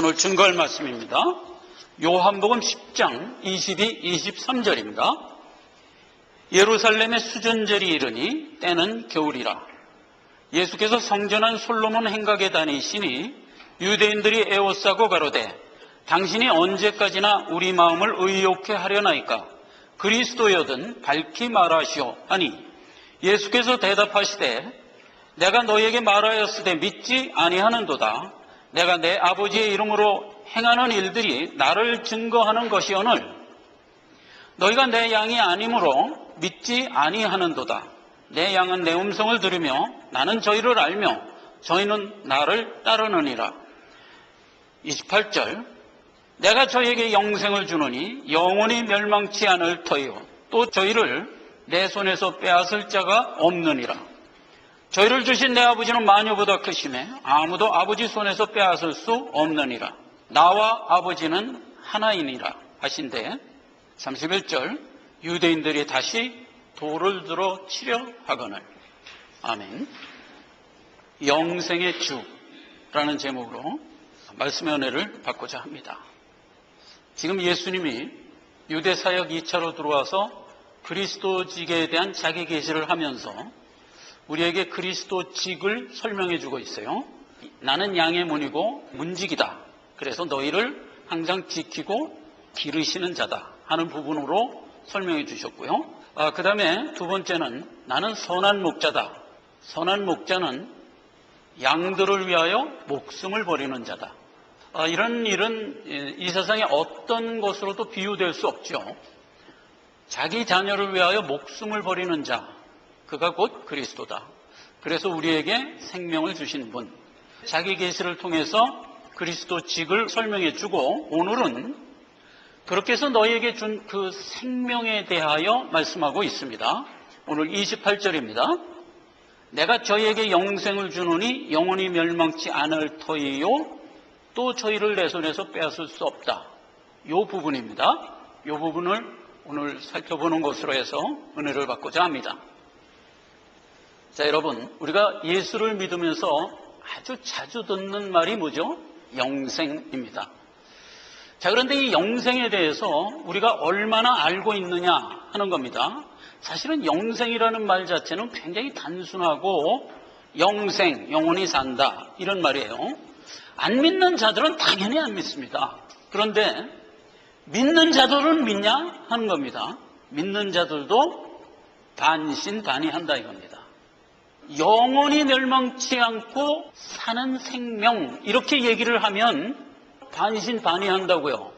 오늘 증거할 말씀입니다. 요한복음 10장 22, 23절입니다. 예루살렘의 수전절이 이르니 때는 겨울이라. 예수께서 성전한 솔로몬 행각에 다니시니 유대인들이 애워싸고 가로되 당신이 언제까지나 우리 마음을 의욕케 하려나이까? 그리스도여든 밝히 말하시오 하니 예수께서 대답하시되 내가 너희에게 말하였으되 믿지 아니하는도다. 내가 내 아버지의 이름으로 행하는 일들이 나를 증거하는 것이오늘 너희가 내 양이 아니므로 믿지 아니하는도다. 내 양은 내 음성을 들으며 나는 저희를 알며 저희는 나를 따르느니라. 28절 내가 저희에게 영생을 주노니 영원히 멸망치 않을 터이요 또 저희를 내 손에서 빼앗을 자가 없느니라. 저희를 주신 내 아버지는 마녀보다 크심에 아무도 아버지 손에서 빼앗을 수 없느니라. 나와 아버지는 하나이니라 하신대 31절 유대인들이 다시 돌을 치려 하거늘. 아멘. 영생의 주라는 제목으로 말씀의 은혜를 받고자 합니다. 지금 예수님이 유대사역 2차로 들어와서 그리스도직에 대한 자기 계시를 하면서 우리에게 그리스도직을 설명해 주고 있어요. 나는 양의 문이고 문직이다. 그래서 너희를 항상 지키고 기르시는 자다 하는 부분으로 설명해 주셨고요. 그 다음에 두 번째는 나는 선한 목자다. 선한 목자는 양들을 위하여 목숨을 버리는 자다. 이런 일은 이 세상에 어떤 것으로도 비유될 수 없죠. 자기 자녀를 위하여 목숨을 버리는 자, 그가 곧 그리스도다. 그래서 우리에게 생명을 주신 분, 자기 계시를 통해서 그리스도직을 설명해 주고 오늘은 그렇게 해서 너희에게 준 그 생명에 대하여 말씀하고 있습니다. 오늘 28절입니다. 내가 저희에게 영생을 주노니 영원히 멸망치 않을 터이요 또 저희를 내 손에서 빼앗을 수 없다. 이 부분입니다. 이 부분을 오늘 살펴보는 것으로 해서 은혜를 받고자 합니다. 자, 여러분, 우리가 예수를 믿으면서 아주 자주 듣는 말이 뭐죠? 영생입니다. 자, 그런데 이 영생에 대해서 우리가 얼마나 알고 있느냐 하는 겁니다. 사실은 영생이라는 말 자체는 굉장히 단순하고 영생, 영원히 산다 이런 말이에요. 안 믿는 자들은 당연히 안 믿습니다. 그런데 믿는 자들은 믿냐 하는 겁니다. 믿는 자들도 반신반의한다 이겁니다. 영원히 멸망치 않고 사는 생명 이렇게 얘기를 하면 반신반의한다고요.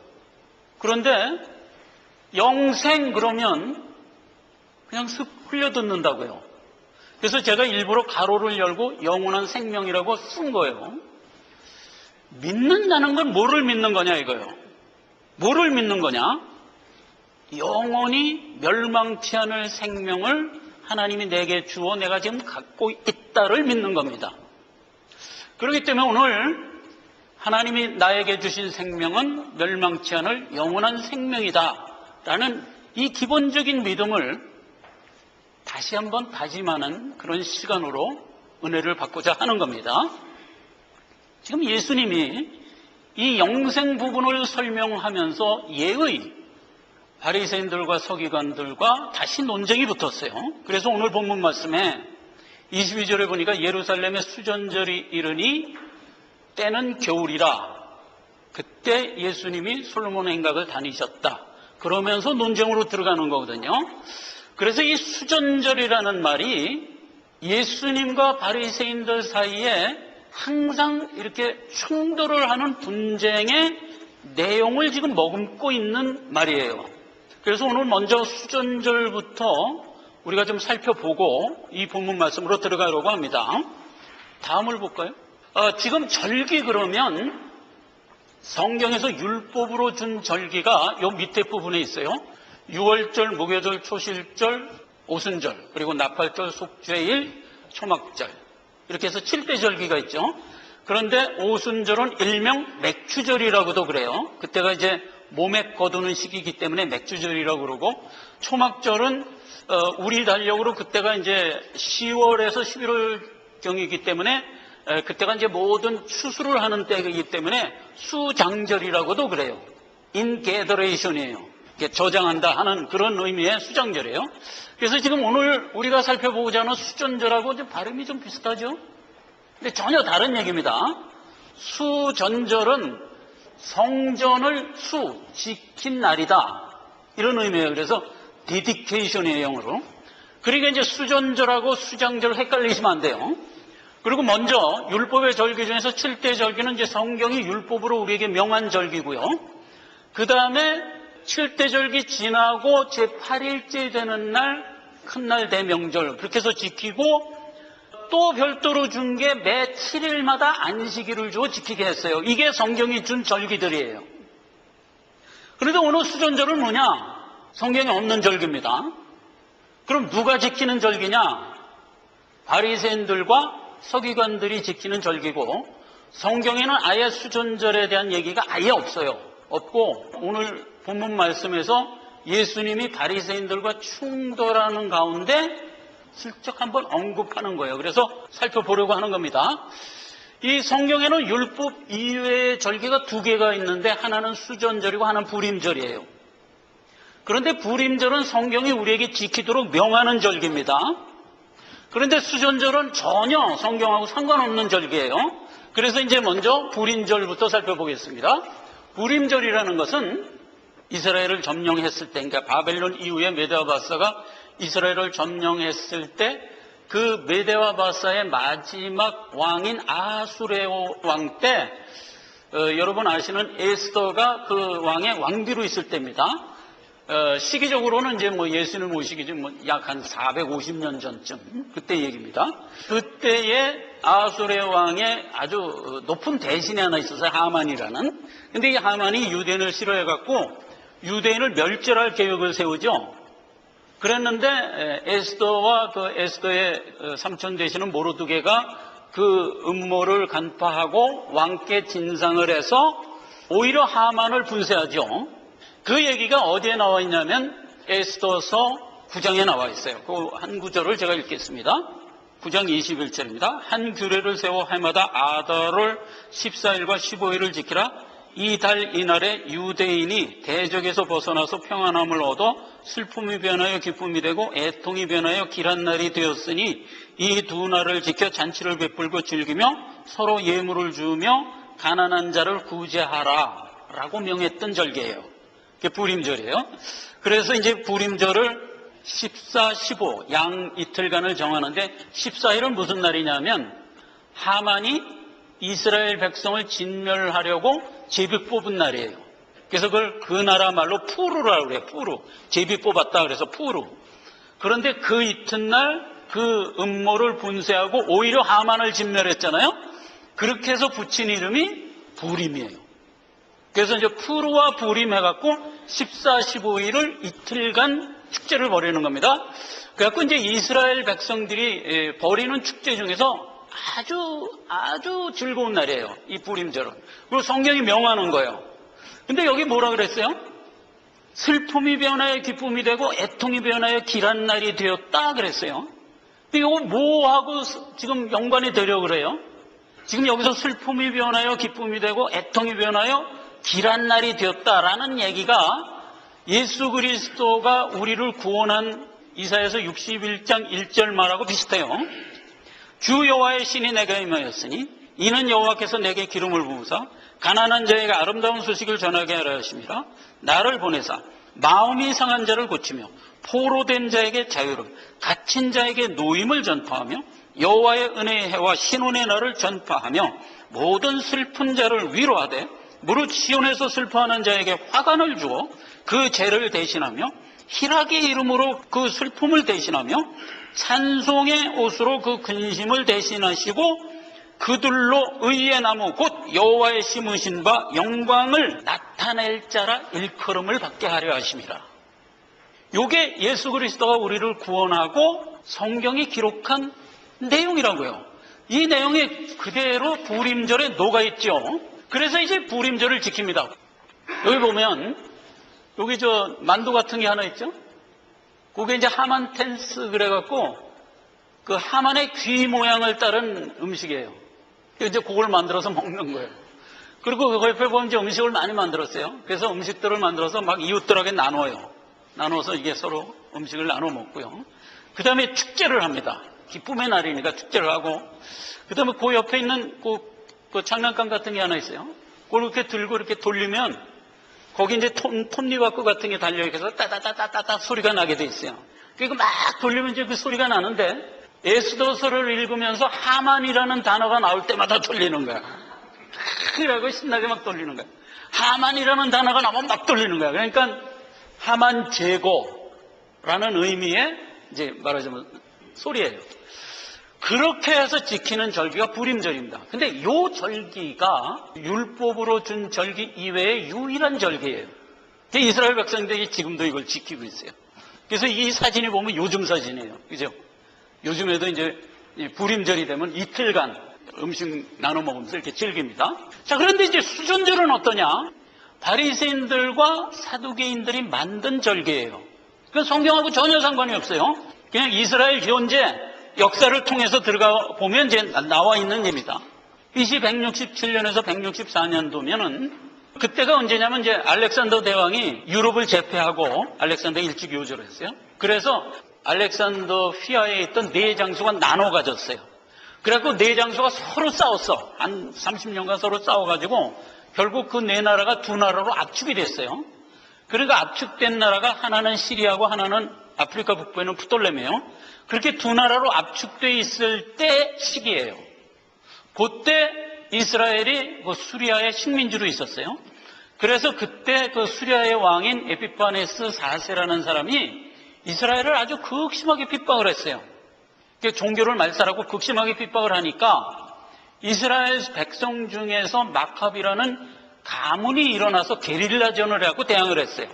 그런데 영생 그러면 그냥 슥 흘려듣는다고요. 그래서 제가 일부러 가로를 열고 영원한 생명이라고 쓴 거예요. 믿는다는 건 뭐를 믿는 거냐 이거예요. 뭐를 믿는 거냐? 영원히 멸망치 않을 생명을 하나님이 내게 주어 내가 지금 갖고 있다를 믿는 겁니다. 그렇기 때문에 오늘 하나님이 나에게 주신 생명은 멸망치 않을 영원한 생명이다 라는 이 기본적인 믿음을 다시 한번 다짐하는 그런 시간으로 은혜를 받고자 하는 겁니다. 지금 예수님이 이 영생 부분을 설명하면서 예의 바리새인들과 서기관들과 다시 논쟁이 붙었어요. 그래서 오늘 본문 말씀에 22절에 보니까 예루살렘의 수전절이 이르니 때는 겨울이라. 그때 예수님이 솔로몬 행각을 다니셨다. 그러면서 논쟁으로 들어가는 거거든요. 그래서 이 수전절이라는 말이 예수님과 바리새인들 사이에 항상 이렇게 충돌을 하는 분쟁의 내용을 지금 머금고 있는 말이에요. 그래서 오늘 먼저 수전절부터 우리가 좀 살펴보고 이 본문 말씀으로 들어가려고 합니다. 다음을 볼까요? 지금 절기 그러면 성경에서 율법으로 준 절기가 요 밑에 부분에 있어요. 6월절, 무교절, 초실절, 오순절, 그리고 나팔절, 속죄일, 초막절 이렇게 해서 7대 절기가 있죠. 그런데 오순절은 일명 맥주절이라고도 그래요. 그때가 이제 몸에 거두는 시기이기 때문에 맥주절이라고 그러고 초막절은 우리 달력으로 그때가 이제 10월에서 11월경이기 때문에 그때가 이제 모든 추수를 하는 때이기 때문에 수장절이라고도 그래요. 인게더레이션이에요. 저장한다 하는 그런 의미의 수장절이에요. 그래서 지금 오늘 우리가 살펴보고자 하는 수전절하고 발음이 좀 비슷하죠? 근데 전혀 다른 얘기입니다. 수전절은 성전을 지킨 날이다. 이런 의미예요. 그래서 dedication이에요, 영어로. 그러니까 이제 수전절하고 수장절 헷갈리시면 안 돼요. 그리고 먼저 율법의 절기 중에서 7대 절기는 이제 성경이 율법으로 우리에게 명한 절기고요. 그 다음에 7대 절기 지나고 제8일째 되는 날, 큰날 대명절 그렇게 해서 지키고 또 별도로 준 게 매 7일마다 안식일을 주고 지키게 했어요. 이게 성경이 준 절기들이에요. 그런데 오늘 수전절은 뭐냐? 성경에 없는 절기입니다. 그럼 누가 지키는 절기냐? 바리새인들과 서기관들이 지키는 절기고 성경에는 아예 수전절에 대한 얘기가 아예 없어요. 없고 오늘 본문 말씀에서 예수님이 바리새인들과 충돌하는 가운데 슬쩍 한번 언급하는 거예요. 그래서 살펴보려고 하는 겁니다. 이 성경에는 율법 이외의 절기가 2개가 있는데 하나는 수전절이고 하나는 불임절이에요. 그런데 불임절은 성경이 우리에게 지키도록 명하는 절기입니다. 그런데 수전절은 전혀 성경하고 상관없는 절기예요. 그래서 이제 먼저 불임절부터 살펴보겠습니다. 불임절이라는 것은 이스라엘을 점령했을 때, 그러니까 바벨론 이후에 메대와 바사가 이스라엘을 점령했을 때 그 메대와 바사의 마지막 왕인 아수레오 왕 때 여러분 아시는 에스더가 그 왕의 왕비로 있을 때입니다. 시기적으로는 이제 예수님 오시기 전 약 한 450년 전쯤 그때 얘기입니다. 그때에 아수레 왕의 아주 높은 대신이 하나 있었어요. 하만이라는. 근데 이 하만이 유대인을 싫어해갖고 유대인을 멸절할 계획을 세우죠. 그랬는데 에스더와 그 에스더의 삼촌 되시는 모르드게가 그 음모를 간파하고 왕께 진상을 해서 오히려 하만을 분쇄하죠. 그 얘기가 어디에 나와 있냐면 에스더서 9장에 나와 있어요. 그 한 구절을 제가 읽겠습니다. 9장 21절입니다. 한 규례를 세워 해마다 아달월 14일과 15일을 지키라. 이 달 이날에 유대인이 대적에서 벗어나서 평안함을 얻어 슬픔이 변하여 기쁨이 되고 애통이 변하여 길한 날이 되었으니 이 2날을 지켜 잔치를 베풀고 즐기며 서로 예물을 주며 가난한 자를 구제하라 라고 명했던 절기예요. 그게 불임절이에요. 그래서 이제 불임절을 14, 15 양 이틀간을 정하는데 14일은 무슨 날이냐면 하만이 이스라엘 백성을 진멸하려고 제비 뽑은 날이에요. 그래서 그걸 그 나라 말로 푸르라고 그래요. 푸르. 제비 뽑았다 그래서 푸르. 그런데 그 이튿날 그 음모를 분쇄하고 오히려 하만을 진멸했잖아요. 그렇게 해서 붙인 이름이 불임이에요. 그래서 이제 푸르와 불임 해갖고 14, 15일을 이틀간 축제를 벌이는 겁니다. 그래갖고 이제 이스라엘 백성들이 벌이는 축제 중에서 아주 즐거운 날이에요. 이 불임절은. 그리고 성경이 명하는 거예요. 근데 여기 뭐라 그랬어요? 슬픔이 변하여 기쁨이 되고 애통이 변하여 길한 날이 되었다 그랬어요. 근데 이거 뭐하고 지금 연관이 되려고 그래요? 지금 여기서 슬픔이 변하여 기쁨이 되고 애통이 변하여 길한 날이 되었다라는 얘기가 예수 그리스도가 우리를 구원한 이사야서 61장 1절 말하고 비슷해요. 주 여호와의 신이 내게 임하였으니 이는 여호와께서 내게 기름을 부으사 가난한 자에게 아름다운 소식을 전하게 하려 하심이라. 나를 보내사 마음이 상한 자를 고치며 포로된 자에게 자유를, 갇힌 자에게 노임을 전파하며 여호와의 은혜의 해와 신혼의 날을 전파하며 모든 슬픈 자를 위로하되 무릇 시온에서 슬퍼하는 자에게 화관을 주어 그 죄를 대신하며 희락의 이름으로 그 슬픔을 대신하며 찬송의 옷으로 그 근심을 대신하시고 그들로 의의 나무 곧 여호와의 심으신 바 영광을 나타낼 자라 일컬음을 받게 하려 하심이라. 요게 예수 그리스도가 우리를 구원하고 성경이 기록한 내용이라고요. 이 내용이 그대로 불임절에 녹아있죠. 그래서 이제 불임절을 지킵니다. 여기 보면 여기 만두 같은 게 하나 있죠. 그게 이제 하만 텐스 그래갖고 그 하만의 귀 모양을 따른 음식이에요. 이제 그걸 만들어서 먹는 거예요. 그리고 그 옆에 보면 이제 음식을 많이 만들었어요. 그래서 음식들을 만들어서 막 이웃들에게 나눠요. 나눠서 이게 서로 음식을 나눠 먹고요. 그 다음에 축제를 합니다. 기쁨의 날이니까 축제를 하고, 그 다음에 그 옆에 있는 그 장난감 같은 게 하나 있어요. 그걸 이렇게 들고 이렇게 돌리면 거기 이제 톱니바퀴 같은 게 달려있어서 따다다다다다 소리가 나게 돼 있어요. 그리고 막 돌리면 이제 그 소리가 나는데 에스더서를 읽으면서 하만이라는 단어가 나올 때마다 돌리는 거야. 그러고 신나게 막 돌리는 거야. 하만이라는 단어가 나오면 막 돌리는 거야. 그러니까 하만 제거라는 의미의 이제 말하자면 소리예요. 그렇게 해서 지키는 절기가 부림절입니다. 근데 이 절기가 율법으로 준 절기 이외의 유일한 절기예요. 이스라엘 백성들이 지금도 이걸 지키고 있어요. 그래서 이 사진이 보면 요즘 사진이에요. 그죠? 요즘에도 이제 부림절이 되면 이틀간 음식 나눠 먹으면서 이렇게 즐깁니다. 자, 그런데 이제 수전절은 어떠냐? 바리새인들과 사두개인들이 만든 절기예요. 그 성경하고 전혀 상관이 없어요. 그냥 이스라엘 현재 역사를 통해서 들어가 보면 이제 나와 있는 얘기입니다. BC 167년에서 164년도면은 그때가 언제냐면 이제 알렉산더 대왕이 유럽을 제패하고 알렉산더 일찍 요절을 했어요. 그래서 알렉산더 휘하에 있던 네 장수가 나눠 가졌어요. 그래갖고 네 장수가 서로 싸웠어. 한 30년간 서로 싸워가지고 결국 그 네 나라가 두 나라로 압축이 됐어요. 그러니까 압축된 나라가 하나는 시리아고 하나는 아프리카 북부에 있는 프톨레미예요. 그렇게 두 나라로 압축되어 있을 때 시기예요. 그때 이스라엘이 그 수리아의 식민지로 있었어요. 그래서 그때 그 수리아의 왕인 에피파네스 4세라는 사람이 이스라엘을 아주 극심하게 핍박을 했어요. 종교를 말살하고 극심하게 핍박을 하니까 이스라엘 백성 중에서 마카비라는 가문이 일어나서 게릴라전을 해갖고 대항을 했어요.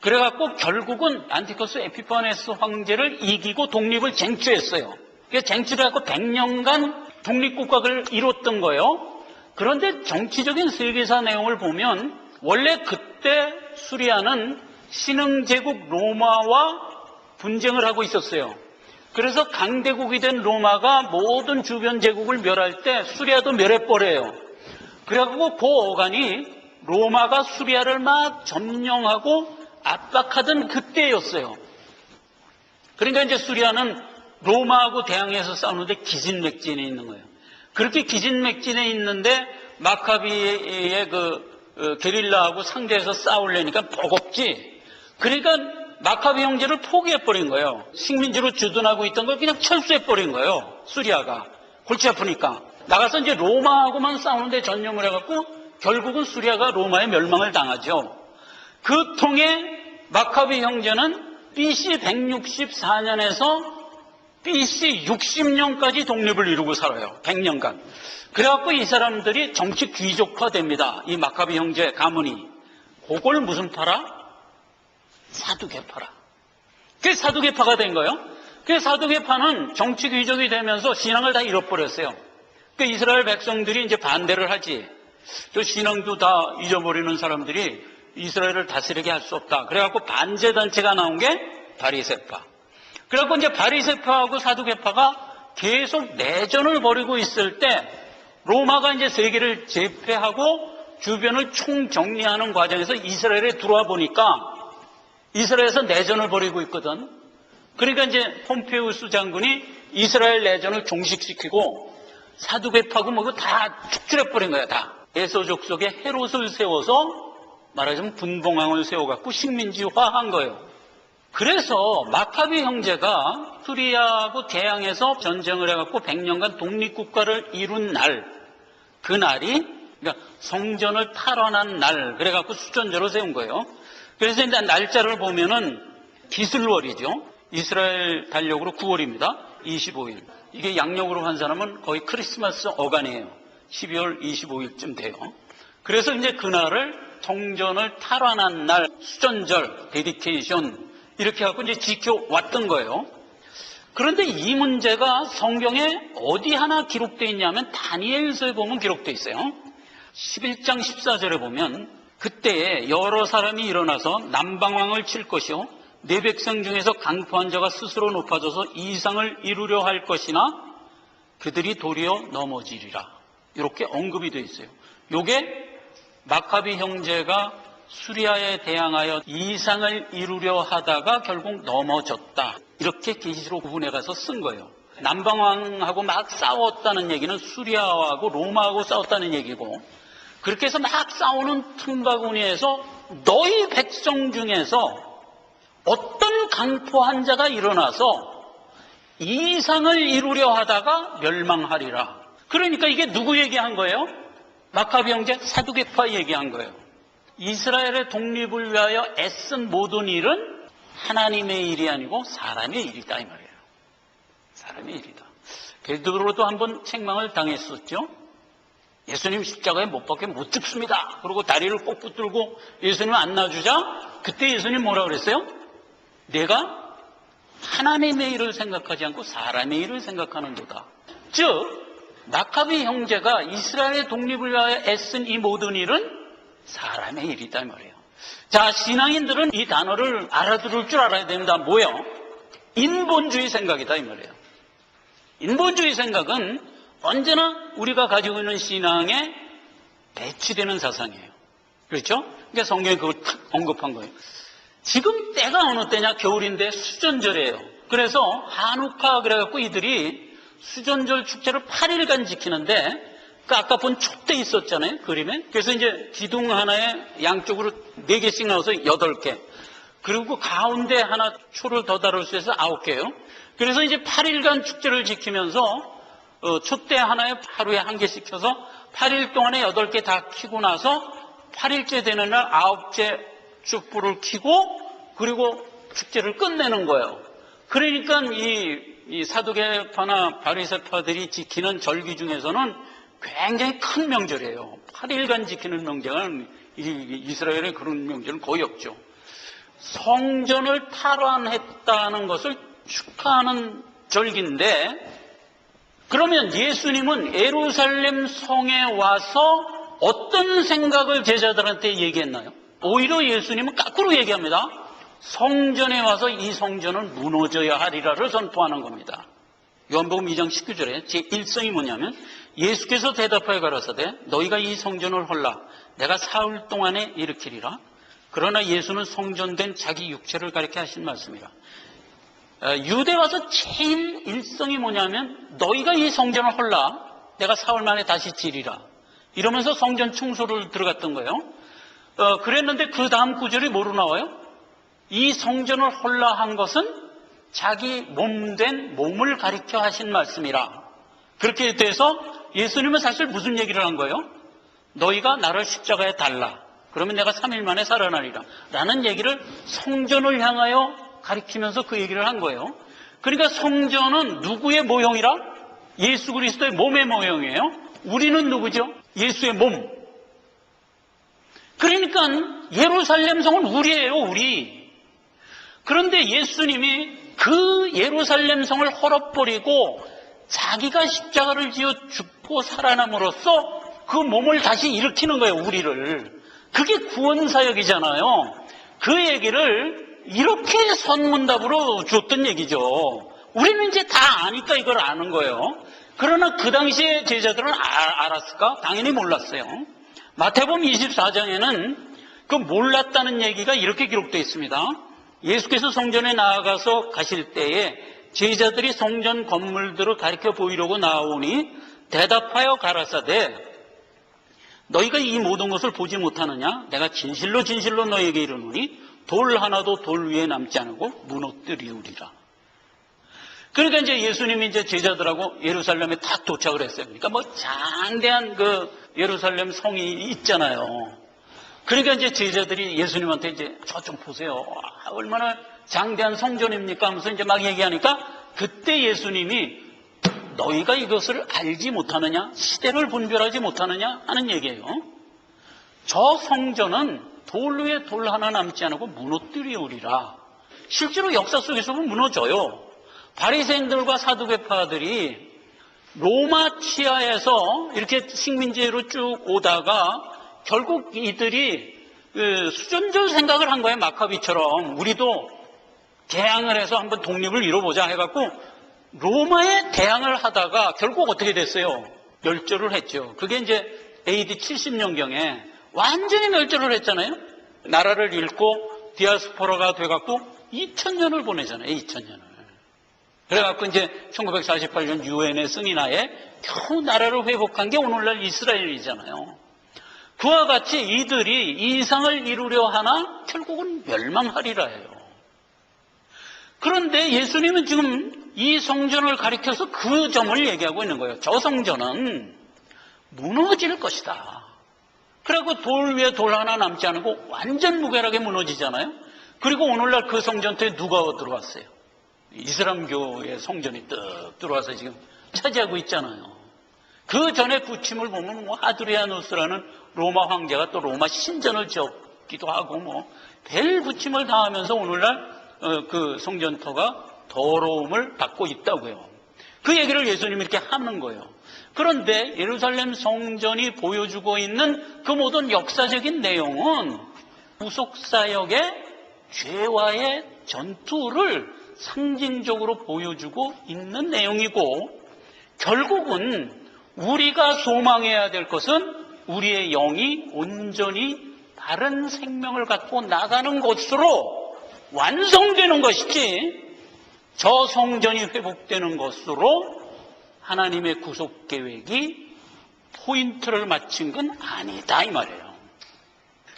그래갖고 결국은 안티코스 에피파네스 황제를 이기고 독립을 쟁취했어요. 그래서 쟁취를 해갖고 100년간 독립국가를 이뤘던 거예요. 그런데 정치적인 세계사 내용을 보면 원래 그때 수리아는 신흥제국 로마와 분쟁을 하고 있었어요. 그래서 강대국이 된 로마가 모든 주변 제국을 멸할 때 수리아도 멸해버려요. 그래갖고 그 어간이 로마가 수리아를 막 점령하고 압박하던 그때였어요. 그러니까 이제 수리아는 로마하고 대항해서 싸우는데 기진맥진에 있는 거예요. 그렇게 기진맥진에 있는데 마카비의 게릴라하고 상대해서 싸우려니까 버겁지. 그러니까 마카비 형제를 포기해버린 거예요. 식민지로 주둔하고 있던 걸 그냥 철수해버린 거예요. 수리아가. 골치 아프니까. 나가서 이제 로마하고만 싸우는데 전념을 해갖고 결국은 수리아가 로마의 멸망을 당하죠. 그 통에 마카비 형제는 BC 164년에서 BC 60년까지 독립을 이루고 살아요. 100년간. 그래갖고 이 사람들이 정치 귀족화됩니다. 이 마카비 형제 가문이. 그걸 무슨 파라? 사두개파라. 그게 사두개파가 된 거예요. 그 사두개파는 정치 귀족이 되면서 신앙을 다 잃어버렸어요. 그 이스라엘 백성들이 이제 반대를 하지. 저 신앙도 다 잊어버리는 사람들이 이스라엘을 다스리게 할 수 없다. 그래갖고 반제단체가 나온 게 바리새파. 그래갖고 이제 바리새파하고 사두개파가 계속 내전을 벌이고 있을 때 로마가 이제 세계를 제패하고 주변을 총정리하는 과정에서 이스라엘에 들어와 보니까 이스라엘에서 내전을 벌이고 있거든. 그러니까 이제 폼페우스 장군이 이스라엘 내전을 종식시키고 사두개파고 뭐고 다 축출해버린 거야, 다. 에서족 속에 헤롯을 세워서 말하자면 분봉왕을 세워갖고 식민지화한 거예요. 그래서 마카비 형제가 수리아하고 대항해서 전쟁을 해갖고 100년간 독립국가를 이룬 날, 그날이 그러니까 성전을 탈환한 날, 그래갖고 수전제로 세운 거예요. 그래서 이제 날짜를 보면은 기슬월이죠. 이스라엘 달력으로 9월입니다. 25일. 이게 양력으로 환산하면 거의 크리스마스 어간이에요. 12월 25일쯤 돼요. 그래서 이제 그날을 성전을 탈환한 날, 수전절, 데디케이션 이렇게 하고 이제 지켜왔던 거예요. 그런데 이 문제가 성경에 어디 하나 기록되어 있냐면 다니엘서에 보면 기록되어 있어요. 11장 14절에 보면 그때에 여러 사람이 일어나서 남방왕을 칠 것이요 내 백성 중에서 강포한 자가 스스로 높아져서 이상을 이루려 할 것이나 그들이 도리어 넘어지리라. 이렇게 언급이 되어 있어요. 요게 마카비 형제가 수리아에 대항하여 이상을 이루려 하다가 결국 넘어졌다. 이렇게 계시록 부분에 가서 쓴 거예요. 남방왕하고 막 싸웠다는 얘기는 수리아하고 로마하고 싸웠다는 얘기고, 그렇게 해서 막 싸우는 틈바구니에서 너희 백성 중에서 어떤 강포한 자가 일어나서 이상을 이루려 하다가 멸망하리라. 그러니까 이게 누구 얘기한 거예요? 마카비 형제 사두개파 얘기한 거예요. 이스라엘의 독립을 위하여 애쓴 모든 일은 하나님의 일이 아니고 사람의 일이다, 이 말이에요. 사람의 일이다. 베드로도 한번 책망을 당했었죠. 예수님 십자가에 못 박혀 못 죽습니다. 그리고 다리를 꼭 붙들고 예수님 안 놔주자. 그때 예수님 뭐라 그랬어요? 내가 하나님의 일을 생각하지 않고 사람의 일을 생각하는도다. 즉 마카비 형제가 이스라엘의 독립을 위하여 애쓴 이 모든 일은 사람의 일이다, 이 말이에요. 자, 신앙인들은 이 단어를 알아들을 줄 알아야 됩니다. 뭐요? 인본주의 생각이다, 이 말이에요. 인본주의 생각은 언제나 우리가 가지고 있는 신앙에 배치되는 사상이에요. 그렇죠? 그러니까 성경에 그걸 탁 언급한 거예요. 지금 때가 어느 때냐? 겨울인데 수전절이에요. 그래서 한우카 그래갖고 이들이 수전절 축제를 8일간 지키는데, 그 아까 본 촛대 있었잖아요, 그림에. 그래서 이제 기둥 하나에 양쪽으로 4개씩 나와서 8개. 그리고 가운데 하나 초를 더 달을 수 있어서 9개요. 그래서 이제 8일간 축제를 지키면서 촛대 하나에 하루에 1개씩 켜서 8일 동안에 8개 다 켜고 나서 8일째 되는 날 9째 촛불을 켜고 그리고 축제를 끝내는 거예요. 그러니까 이 사두개파나 바리새파들이 지키는 절기 중에서는 굉장히 큰 명절이에요. 8일간 지키는 명절은 이스라엘에 그런 명절은 거의 없죠. 성전을 탈환했다는 것을 축하하는 절기인데, 그러면 예수님은 예루살렘 성에 와서 어떤 생각을 제자들한테 얘기했나요? 오히려 예수님은 거꾸로 얘기합니다. 성전에 와서 이 성전은 무너져야 하리라를 선포하는 겁니다. 요한복음 2장 19절에 제1성이 뭐냐면, 예수께서 대답하여 가라사대 너희가 이 성전을 헐라 내가 사흘 동안에 일으키리라. 그러나 예수는 성전된 자기 육체를 가리켜 하신 말씀이라. 유대 와서 제일 일성이 뭐냐면 너희가 이 성전을 헐라 내가 사흘 만에 다시 지리라. 이러면서 성전 청소를 들어갔던 거예요. 그랬는데 그 다음 구절이 뭐로 나와요? 이 성전을 헐라 한 것은 자기 몸된 몸을 가리켜 하신 말씀이라. 그렇게 돼서 예수님은 사실 무슨 얘기를 한 거예요? 너희가 나를 십자가에 달라. 그러면 내가 3일 만에 살아나리라. 라는 얘기를 성전을 향하여 가리키면서 그 얘기를 한 거예요. 그러니까 성전은 누구의 모형이라? 예수 그리스도의 몸의 모형이에요. 우리는 누구죠? 예수의 몸. 그러니까 예루살렘 성은 우리예요, 우리. 그런데 예수님이 그 예루살렘 성을 헐어버리고 자기가 십자가를 지어 죽고 살아남으로써 그 몸을 다시 일으키는 거예요, 우리를. 그게 구원사역이잖아요. 그 얘기를 이렇게 선문답으로 줬던 얘기죠. 우리는 이제 다 아니까 이걸 아는 거예요. 그러나 그 당시에 제자들은 알았을까? 당연히 몰랐어요. 마태복음 24장에는 그 몰랐다는 얘기가 이렇게 기록되어 있습니다. 예수께서 성전에 나아가서 가실 때에 제자들이 성전 건물들을 가리켜 보이려고 나오니 대답하여 가라사대 너희가 이 모든 것을 보지 못하느냐? 내가 진실로 진실로 너희에게 이르노니 돌 하나도 돌 위에 남지 않고 무너뜨리우리라. 그러니까 이제 예수님이 이제 제자들하고 예루살렘에 딱 도착을 했어요. 그러니까 뭐 장대한 그 예루살렘 성이 있잖아요. 그러니까 이제 제자들이 예수님한테 이제 저 좀 보세요. 얼마나 장대한 성전입니까? 하면서 이제 막 얘기하니까 그때 예수님이 너희가 이것을 알지 못하느냐? 시대를 분별하지 못하느냐? 하는 얘기예요. 저 성전은 돌 위에 돌 하나 남지 않고 무너뜨리우리라. 실제로 역사 속에서 보면 무너져요. 바리새인들과 사두개파들이 로마 치하에서 이렇게 식민지로 쭉 오다가 결국 이들이 수전절 생각을 한 거예요. 마카비처럼. 우리도 대항을 해서 한번 독립을 이뤄보자 해갖고 로마에 대항을 하다가 결국 어떻게 됐어요? 멸절을 했죠. 그게 이제 AD 70년경에 완전히 멸절을 했잖아요. 나라를 잃고 디아스포라가 돼갖고 2000년을 보내잖아요. 2000년을. 그래갖고 이제 1948년 유엔의 승인하에 겨우 나라를 회복한 게 오늘날 이스라엘이잖아요. 그와 같이 이들이 이상을 이루려 하나 결국은 멸망하리라 해요. 그런데 예수님은 지금 이 성전을 가리켜서 그 점을 얘기하고 있는 거예요. 저 성전은 무너질 것이다. 그리고 돌 위에 돌 하나 남지 않고 완전 무결하게 무너지잖아요. 그리고 오늘날 그 성전터에 누가 들어왔어요? 이슬람교의 성전이 뜩 들어와서 지금 차지하고 있잖아요. 그 전에 부침을 보면 뭐 하드리아누스라는 로마 황제가 또 로마 신전을 지었기도 하고 별 부침을 당하면서 오늘날 그 성전터가 더러움을 받고 있다고요. 그 얘기를 예수님이 이렇게 하는 거예요. 그런데 예루살렘 성전이 보여주고 있는 그 모든 역사적인 내용은 구속사역의 죄와의 전투를 상징적으로 보여주고 있는 내용이고, 결국은 우리가 소망해야 될 것은 우리의 영이 온전히 바른 생명을 갖고 나가는 것으로 완성되는 것이지, 저 성전이 회복되는 것으로 하나님의 구속 계획이 포인트를 맞춘 건 아니다 이 말이에요.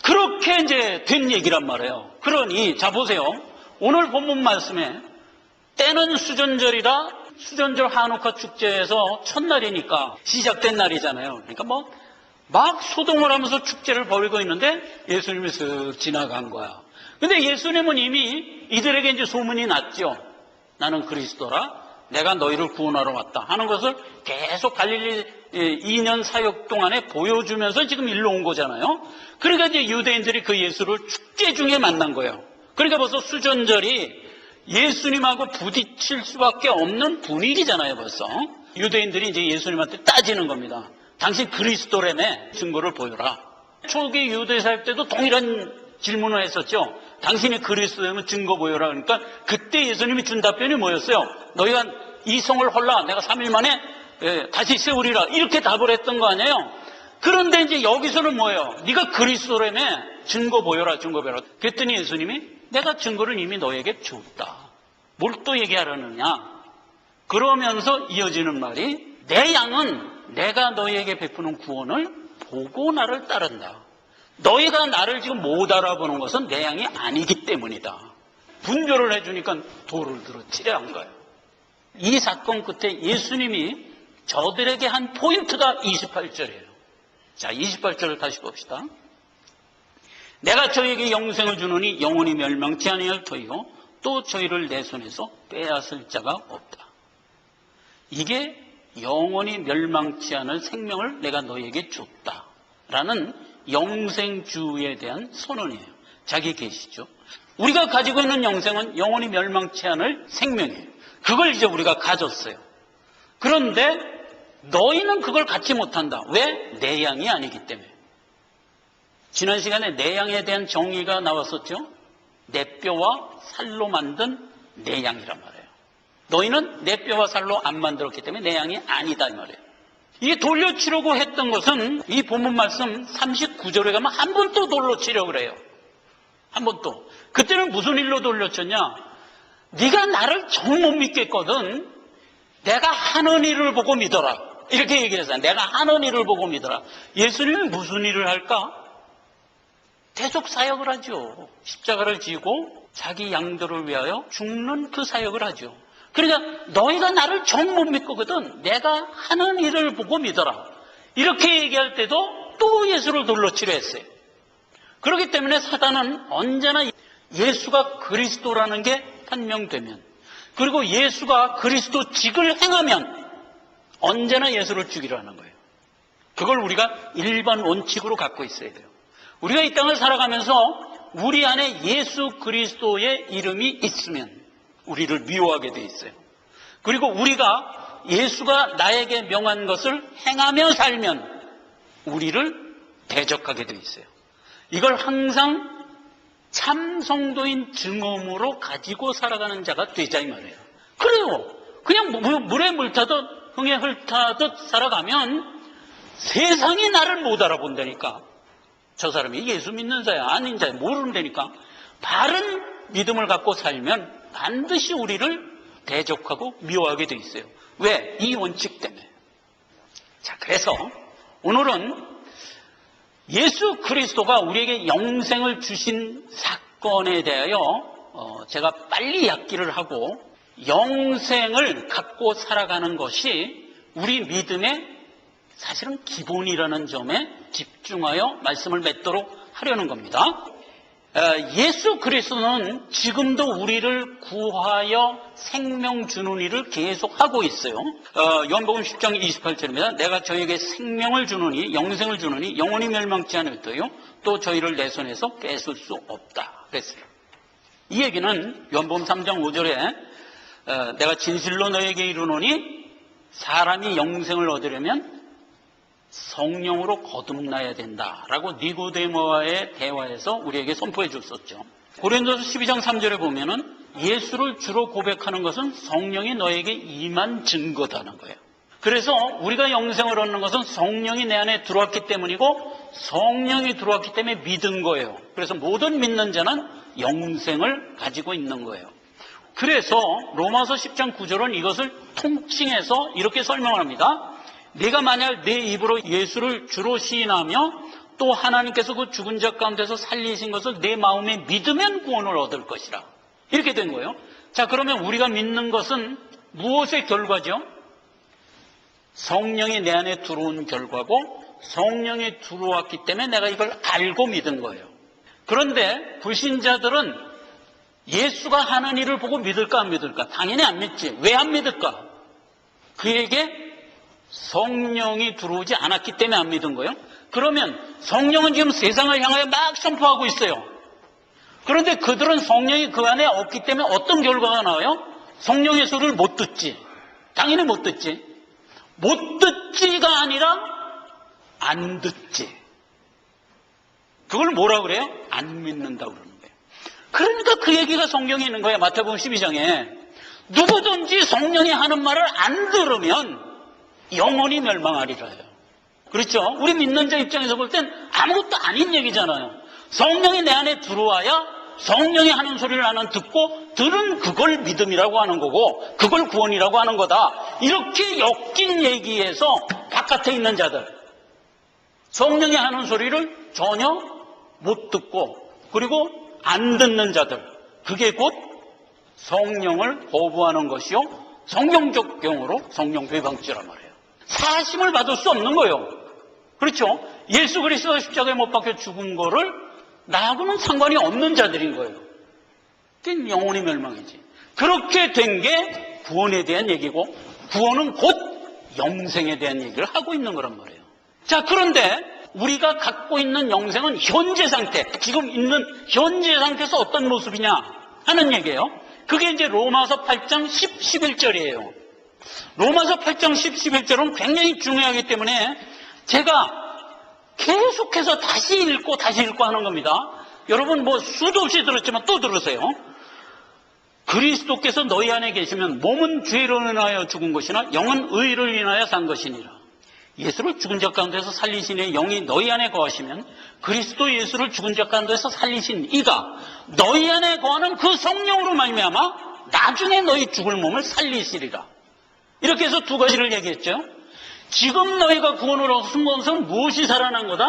그렇게 이제 된 얘기란 말이에요. 그러니 자 보세요. 오늘 본문 말씀에 때는 수전절이라, 수전절 하누카 축제에서 첫날이니까 시작된 날이잖아요. 그러니까 막 소동을 하면서 축제를 벌이고 있는데 예수님이 쓱 지나간 거야. 근데 예수님은 이미 이들에게 이제 소문이 났죠. 나는 그리스도라, 내가 너희를 구원하러 왔다 하는 것을 계속 갈릴리 2년 사역 동안에 보여주면서 지금 일로 온 거잖아요. 그러니까 이제 유대인들이 그 예수를 축제 중에 만난 거예요. 그러니까 벌써 수전절이 예수님하고 부딪힐 수밖에 없는 분위기잖아요. 벌써 유대인들이 이제 예수님한테 따지는 겁니다. 당신 그리스도라며 증거를 보여라. 초기 유대 사역 때도 동일한 질문을 했었죠. 당신이 그리스도라면 증거 보여라. 그러니까 그때 예수님이 준 답변이 뭐였어요? 너희가 이 성을 헐라 내가 3일 만에 다시 세우리라, 이렇게 답을 했던 거 아니에요? 그런데 이제 여기서는 뭐예요? 네가 그리스도라며 증거 보여라, 증거 보여라. 그랬더니 예수님이 내가 증거를 이미 너에게 줬다. 뭘 또 얘기하려느냐? 그러면서 이어지는 말이, 내 양은 내가 너희에게 베푸는 구원을 보고 나를 따른다. 너희가 나를 지금 못 알아보는 것은 내 양이 아니기 때문이다. 분별을 해주니까 돌을 들어 치려 한 거예요. 이 사건 끝에 예수님이 저들에게 한 포인트가 28절이에요. 자, 28절을 다시 봅시다. 내가 저희에게 영생을 주노니 영원히 멸망치 아니할 터이요 또 저희를 내 손에서 빼앗을 자가 없다. 이게 영원히 멸망치 않을 생명을 내가 너희에게 줬다라는 영생주에 대한 선언이에요. 자기 계시죠. 우리가 가지고 있는 영생은 영원히 멸망치 않을 생명이에요. 그걸 이제 우리가 가졌어요. 그런데 너희는 그걸 갖지 못한다. 왜? 내 양이 아니기 때문에. 지난 시간에 내 양에 대한 정의가 나왔었죠. 내 뼈와 살로 만든 내 양이란 말이에요. 너희는 내 뼈와 살로 안 만들었기 때문에 내 양이 아니다 이 말이에요. 이게 돌려치려고 했던 것은 이 본문 말씀 39절에 가면 한 번 또 돌려치려고 그래요. 한 번 또. 그때는 무슨 일로 돌려쳤냐? 네가 나를 정 못 믿겠거든. 내가 하는 일을 보고 믿어라. 이렇게 얘기했어요. 내가 하는 일을 보고 믿어라. 예수님은 무슨 일을 할까? 대속 사역을 하죠. 십자가를 지고 자기 양들을 위하여 죽는 그 사역을 하죠. 그러니까 너희가 나를 정 못 믿거든. 내가 하는 일을 보고 믿어라. 이렇게 얘기할 때도 또 예수를 돌려치려 했어요. 그렇기 때문에 사단은 언제나 예수가 그리스도라는 게 판명되면, 그리고 예수가 그리스도직을 행하면 언제나 예수를 죽이려 하는 거예요. 그걸 우리가 일반 원칙으로 갖고 있어야 돼요. 우리가 이 땅을 살아가면서 우리 안에 예수 그리스도의 이름이 있으면 우리를 미워하게 돼 있어요. 그리고 우리가 예수가 나에게 명한 것을 행하며 살면 우리를 대적하게 돼 있어요. 이걸 항상 참 성도인 증언으로 가지고 살아가는 자가 되자 이 말이에요. 그래요. 그냥 물에 물 타듯 흥에 흙 타듯 살아가면 세상이 나를 못 알아본다니까. 저 사람이 예수 믿는 자야 아닌 자야 모른다니까. 바른 믿음을 갖고 살면 반드시 우리를 대적하고 미워하게 돼 있어요. 왜? 이 원칙 때문에. 자, 그래서 오늘은 예수 그리스도가 우리에게 영생을 주신 사건에 대하여 제가 빨리 얕기를 하고 영생을 갖고 살아가는 것이 우리 믿음의 사실은 기본이라는 점에 집중하여 말씀을 맺도록 하려는 겁니다. 예수 그리스도는 지금도 우리를 구하여 생명 주는 일을 계속하고 있어요. 요한복음 10장 28절입니다. 내가 저에게 생명을 주느니 영생을 주느니 영원히 멸망치 않을 터요 또 저희를 내 손에서 뺏을 수 없다 그랬어요. 이 얘기는 요한복음 3장 5절에 내가 진실로 너에게 이르노니 사람이 영생을 얻으려면 성령으로 거듭나야 된다라고 니고데모와의 대화에서 우리에게 선포해 줬었죠. 고린도서 12장 3절에 보면은 예수를 주로 고백하는 것은 성령이 너에게 임한 증거다는 거예요. 그래서 우리가 영생을 얻는 것은 성령이 내 안에 들어왔기 때문이고 성령이 들어왔기 때문에 믿은 거예요. 그래서 모든 믿는 자는 영생을 가지고 있는 거예요. 그래서 로마서 10장 9절은 이것을 통칭해서 이렇게 설명합니다. 내가 만약 내 입으로 예수를 주로 시인하며 또 하나님께서 그 죽은 자 가운데서 살리신 것을 내 마음에 믿으면 구원을 얻을 것이라. 이렇게 된 거예요. 자, 그러면 우리가 믿는 것은 무엇의 결과죠? 성령이 내 안에 들어온 결과고 성령이 들어왔기 때문에 내가 이걸 알고 믿은 거예요. 그런데 불신자들은 예수가 하는 일을 보고 믿을까 안 믿을까? 당연히 안 믿지. 왜 안 믿을까? 그에게 성령이 들어오지 않았기 때문에 안 믿은 거예요. 그러면 성령은 지금 세상을 향하여 막 선포하고 있어요. 그런데 그들은 성령이 그 안에 없기 때문에 어떤 결과가 나와요? 성령의 소리를 못 듣지. 당연히 못 듣지. 못 듣지가 아니라 안 듣지. 그걸 뭐라 그래요? 안 믿는다고 그러는 거예요. 그러니까 그 얘기가 성경에 있는 거예요. 마태복음 12장에 누구든지 성령이 하는 말을 안 들으면 영원히 멸망하리라요. 그렇죠? 우리 믿는 자 입장에서 볼 땐 아무것도 아닌 얘기잖아요. 성령이 내 안에 들어와야 성령이 하는 소리를 나는 듣고 들은 그걸 믿음이라고 하는 거고 그걸 구원이라고 하는 거다. 이렇게 엮인 얘기에서 바깥에 있는 자들, 성령이 하는 소리를 전혀 못 듣고 그리고 안 듣는 자들, 그게 곧 성령을 거부하는 것이요 성경적 경우로 성령 배방죄란 말이에요. 사심을 받을 수 없는 거예요. 그렇죠? 예수 그리스도가 십자가에 못 박혀 죽은 거를 나하고는 상관이 없는 자들인 거예요. 그게 영원히 멸망이지. 그렇게 된 게 구원에 대한 얘기고 구원은 곧 영생에 대한 얘기를 하고 있는 거란 말이에요. 자, 그런데 우리가 갖고 있는 영생은 현재 상태, 지금 있는 현재 상태에서 어떤 모습이냐 하는 얘기예요. 그게 이제 로마서 8장 10, 11절이에요. 로마서 8장 10, 11절은 굉장히 중요하기 때문에 제가 계속해서 다시 읽고 하는 겁니다. 여러분 뭐 수도 없이 들었지만 또 들으세요. 그리스도께서 너희 안에 계시면 몸은 죄로 인하여 죽은 것이나 영은 의를 인하여 산 것이니라. 예수를 죽은 자 가운데서 살리시니 영이 너희 안에 거하시면 그리스도 예수를 죽은 자 가운데서 살리신 이가 너희 안에 거하는 그 성령으로 말미암아 나중에 너희 죽을 몸을 살리시리라. 이렇게 해서 두 가지를 얘기했죠. 지금 너희가 구원을 얻은 것은 무엇이 살아난 거다?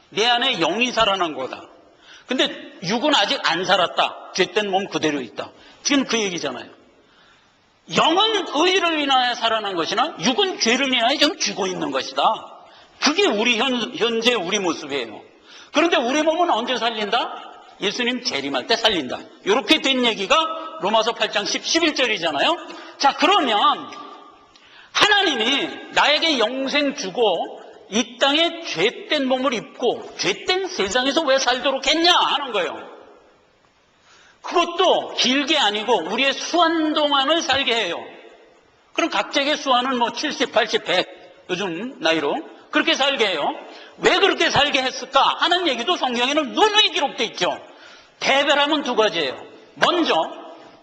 내 안에 영이 살아난 거다. 근데 육은 아직 안 살았다. 죄된 몸 그대로 있다. 지금 그 얘기잖아요. 영은 의를 인하여 살아난 것이나 육은 죄를 인하여 지금 죽어 있는 것이다. 그게 우리 현재 우리 모습이에요. 그런데 우리 몸은 언제 살린다? 예수님 재림할 때 살린다. 이렇게 된 얘기가 로마서 8장 10, 11절이잖아요. 자, 그러면 하나님이 나에게 영생 주고 이 땅에 죄된 몸을 입고 죄된 세상에서 왜 살도록 했냐 하는 거예요. 그것도 길게 아니고 우리의 수한 동안을 살게 해요. 그럼 각자의 수한은 뭐 70, 80, 100 요즘 나이로 그렇게 살게 해요. 왜 그렇게 살게 했을까 하는 얘기도 성경에는 누누이 기록되어 있죠. 대별하면 두 가지예요. 먼저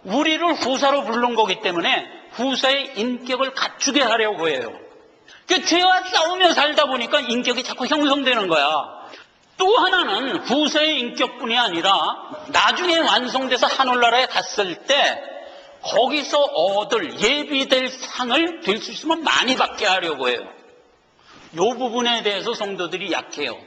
우리를 후사로 부른 거기 때문에 후사의 인격을 갖추게 하려고 해요. 그 죄와 싸우며 살다 보니까 인격이 자꾸 형성되는 거야. 또 하나는 후세의 인격뿐이 아니라 나중에 완성돼서 하늘나라에 갔을 때 거기서 얻을 예비될 상을 될 수 있으면 많이 받게 하려고 해요. 이 부분에 대해서 성도들이 약해요.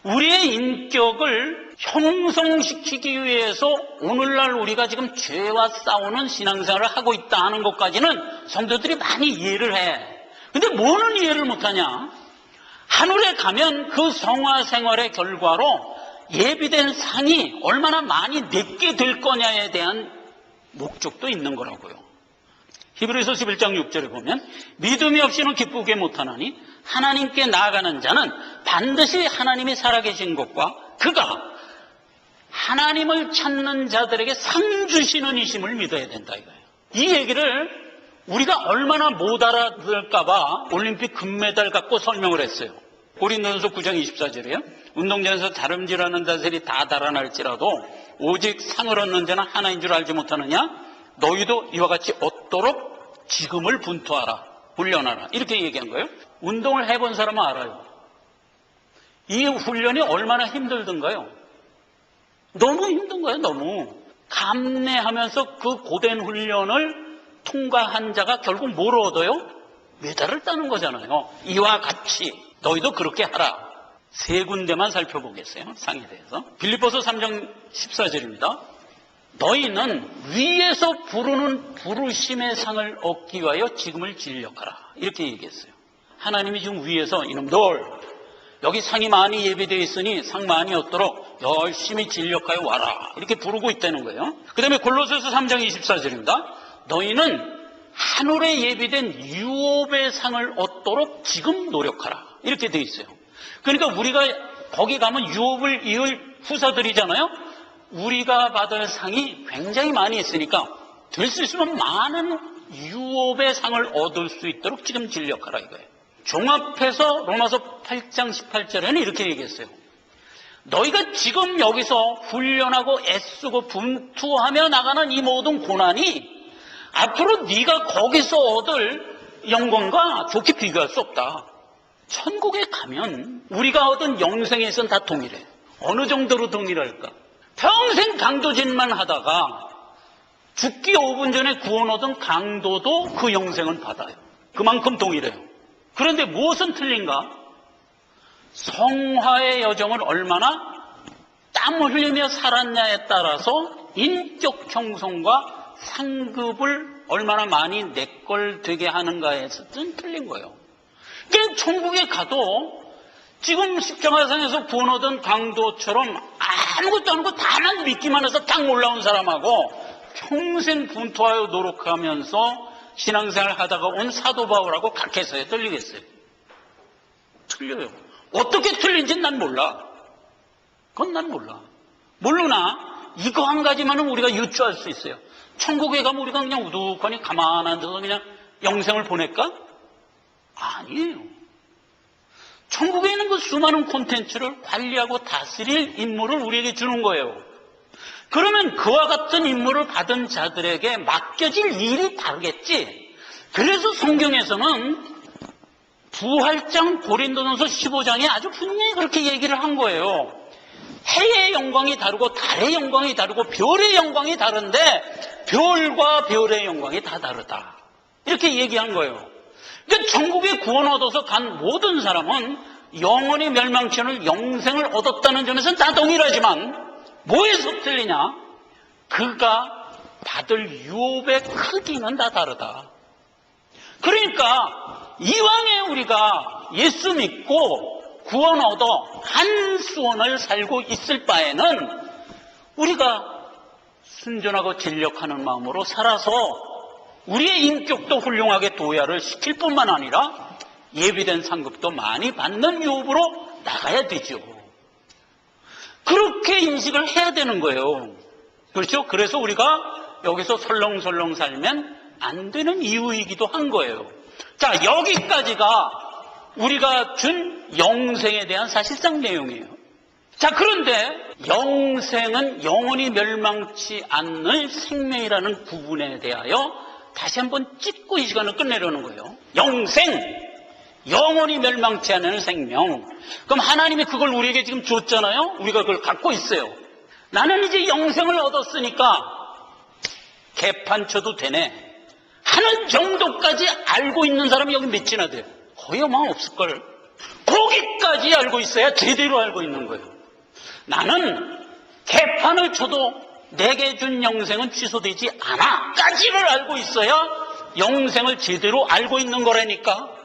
우리의 인격을 형성시키기 위해서 오늘날 우리가 지금 죄와 싸우는 신앙생활을 하고 있다 하는 것까지는 성도들이 많이 이해를 해. 근데 뭐는 이해를 못하냐? 하늘에 가면 그 성화 생활의 결과로 예비된 상이 얼마나 많이 내게 될 거냐에 대한 목적도 있는 거라고요. 히브리서 11장 6절에 보면 믿음이 없이는 기쁘게 못하나니 하나님께 나아가는 자는 반드시 하나님이 살아계신 것과 그가 하나님을 찾는 자들에게 상 주시는 이심을 믿어야 된다 이거예요. 이 얘기를 우리가 얼마나 못 알아들을까 봐 올림픽 금메달 갖고 설명을 했어요. 고린도전서 9장 24절이에요. 운동장에서 다름질하는 자들이 다 달아날지라도 오직 상을 얻는 자는 하나인 줄 알지 못하느냐? 너희도 이와 같이 얻도록 지금을 분투하라, 훈련하라 이렇게 얘기한 거예요. 운동을 해본 사람은 알아요. 이 훈련이 얼마나 힘들던가요? 너무 힘든 거예요. 너무 감내하면서 그 고된 훈련을 통과한 자가 결국 뭘 얻어요? 메달을 따는 거잖아요. 이와 같이 너희도 그렇게 하라. 세 군데만 살펴보겠어요. 상에 대해서. 빌립보서 3장 14절입니다. 너희는 위에서 부르는 부르심의 상을 얻기 위하여 지금을 진력하라. 이렇게 얘기했어요. 하나님이 지금 위에서 이놈들 여기 상이 많이 예비되어 있으니 상 많이 얻도록 열심히 진력하여 와라. 이렇게 부르고 있다는 거예요. 그 다음에 골로새서 3장 24절입니다. 너희는 하늘에 예비된 유업의 상을 얻도록 지금 노력하라. 이렇게 되어 있어요. 그러니까 우리가 거기 가면 유업을 이을 후사들이잖아요. 우리가 받을 상이 굉장히 많이 있으니까 될 수 있으면 많은 유업의 상을 얻을 수 있도록 지금 진력하라 이거예요. 종합해서 로마서 8장 18절에는 이렇게 얘기했어요. 너희가 지금 여기서 훈련하고 애쓰고 분투하며 나가는 이 모든 고난이 앞으로 네가 거기서 얻을 영광과 좋게 비교할 수 없다. 천국에 가면 우리가 얻은 영생에선 다 동일해. 어느 정도로 동일할까? 평생 강도짓만 하다가 죽기 5분 전에 구원 얻은 강도도 그 영생은 받아요. 그만큼 동일해요. 그런데 무엇은 틀린가? 성화의 여정을 얼마나 땀 흘리며 살았냐에 따라서 인격 형성과 상급을 얼마나 많이 내 걸 되게 하는가에서는 틀린 거예요. 그러니까 천국에 가도 지금 십자가상에서 구원 얻은 강도처럼 아무것도 안 하고 다만 믿기만 해서 딱 올라온 사람하고 평생 분투하여 노력하면서 신앙생활 하다가 온 사도 바울하고 각해서야 틀리겠어요? 틀려요. 어떻게 틀린지는 난 몰라. 그건 난 몰라. 모르나 이거 한 가지만은 우리가 유추할 수 있어요. 천국에 가면 우리가 그냥 우두커니 가만 앉아서 그냥 영생을 보낼까? 아니에요. 천국에 있는 그 수많은 콘텐츠를 관리하고 다스릴 임무를 우리에게 주는 거예요. 그러면 그와 같은 임무를 받은 자들에게 맡겨질 일이 다르겠지. 그래서 성경에서는 부활장 고린도전서 15장에 아주 분명히 그렇게 얘기를 한 거예요. 해의 영광이 다르고 달의 영광이 다르고 별의 영광이 다른데 별과 별의 영광이 다 다르다. 이렇게 얘기한 거예요. 그러니까 천국에 구원 얻어서 간 모든 사람은 영원히 멸망치 않을 영생을 얻었다는 점에서는 다 동일하지만 뭐에서 틀리냐? 그가 받을 유업의 크기는 다 다르다. 그러니까 이왕에 우리가 예수 믿고 구원 얻어 한수원을 살고 있을 바에는 우리가 순전하고 진력하는 마음으로 살아서 우리의 인격도 훌륭하게 도야를 시킬 뿐만 아니라 예비된 상급도 많이 받는 유업으로 나가야 되죠. 그렇게 인식을 해야 되는 거예요. 그렇죠? 그래서 우리가 여기서 설렁설렁 살면 안 되는 이유이기도 한 거예요. 자, 여기까지가 우리가 준 영생에 대한 사실상 내용이에요. 자, 그런데 영생은 영원히 멸망치 않는 생명이라는 부분에 대하여 다시 한번 찢고 이 시간을 끝내려는 거예요. 영생! 영원히 멸망치 않는 생명. 그럼 하나님이 그걸 우리에게 지금 줬잖아요. 우리가 그걸 갖고 있어요. 나는 이제 영생을 얻었으니까 개판 쳐도 되네 하는 정도까지 알고 있는 사람이 여기 몇이나 돼요? 거의 아마 없을걸. 거기까지 알고 있어야 제대로 알고 있는 거예요. 나는 개판을 쳐도 내게 준 영생은 취소되지 않아 까지를 알고 있어야 영생을 제대로 알고 있는 거라니까.